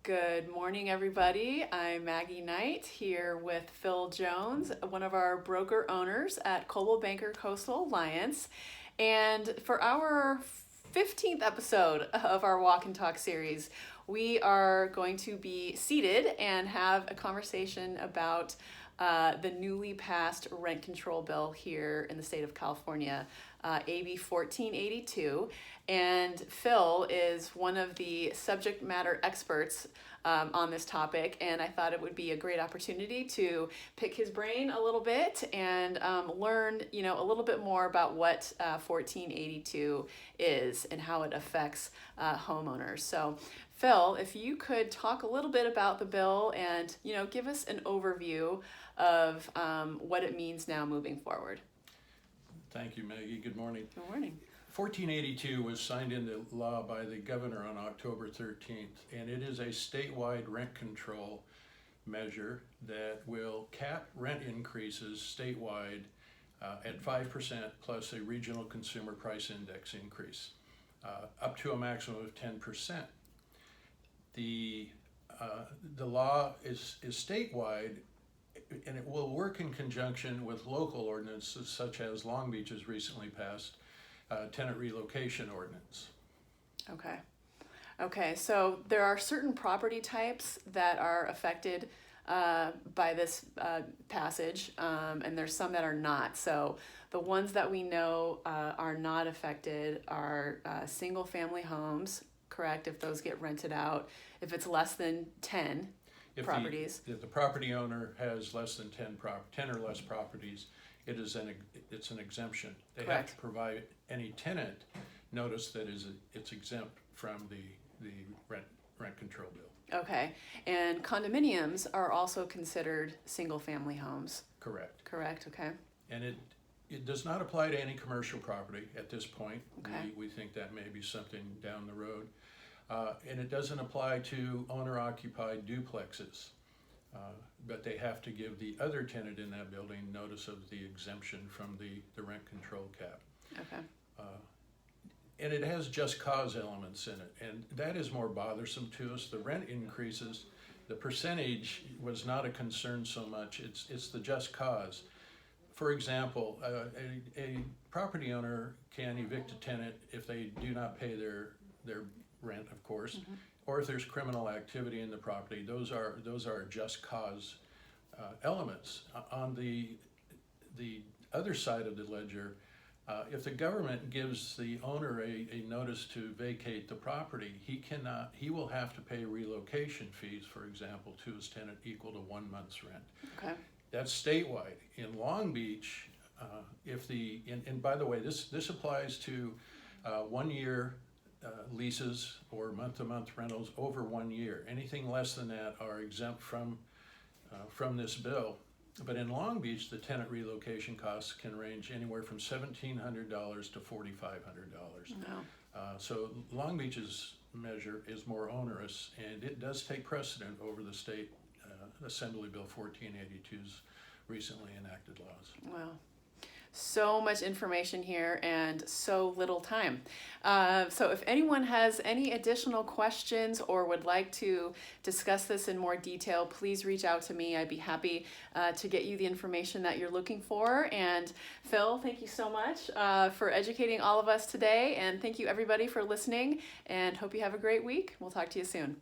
Good morning, everybody. I'm Maggie Knight here with Phil Jones, one of our broker owners at Coldwell Banker Coastal Alliance. And for our 15th episode of our Walk and Talk series, we are going to be seated and have a conversation about the newly passed rent control bill here in the state of California, AB 1482. And Phil is one of the subject matter experts on this topic, and I thought it would be a great opportunity to pick his brain a little bit and learn, a little bit more about what 1482 is and how it affects homeowners. So, Phil, if you could talk a little bit about the bill and, give us an overview of what it means now moving forward. Thank you, Maggie. Good morning. Good morning. 1482 was signed into law by the governor on October 13th, and it is a statewide rent control measure that will cap rent increases statewide at 5% plus a regional consumer price index increase, up to a maximum of 10%. The law is statewide, and it will work in conjunction with local ordinances such as Long Beach's recently passed tenant relocation ordinance. Okay, so there are certain property types that are affected by this passage, and there's some that are not. So the ones that we know are not affected are single family homes, correct, if those get rented out, if it's less than 10 properties. If the property owner has less than 10 or less properties, it's an exemption. They Correct. have to provide any tenant notice that it's exempt from the rent control bill. Okay, and condominiums are also considered single family homes. Correct, okay. And it does not apply to any commercial property at this point. Okay. We think that may be something down the road. And it doesn't apply to owner-occupied duplexes, but they have to give the other tenant in that building notice of the exemption from the rent control cap. Okay. And it has just cause elements in it, and that is more bothersome to us. The rent increases, the percentage was not a concern so much, it's the just cause. For example, a property owner can evict a tenant if they do not pay their rent, of course, or if there's criminal activity in the property. Those are just cause elements. On the other side of the ledger, if the government gives the owner a notice to vacate the property, he will have to pay relocation fees, for example, to his tenant equal to 1 month's rent. Okay. That's statewide. In Long Beach, and by the way, this applies to 1 year leases or month-to-month rentals over 1 year. Anything less than that are exempt from this bill. But in Long Beach, the tenant relocation costs can range anywhere from $1,700 to $4,500. No. So Long Beach's measure is more onerous, and it does take precedent over the state Assembly Bill 1482's recently enacted laws. Wow. So much information here and so little time. So if anyone has any additional questions or would like to discuss this in more detail, please reach out to me. I'd be happy to get you the information that you're looking for. And Phil, thank you so much for educating all of us today. And thank you everybody for listening, and hope you have a great week. We'll talk to you soon.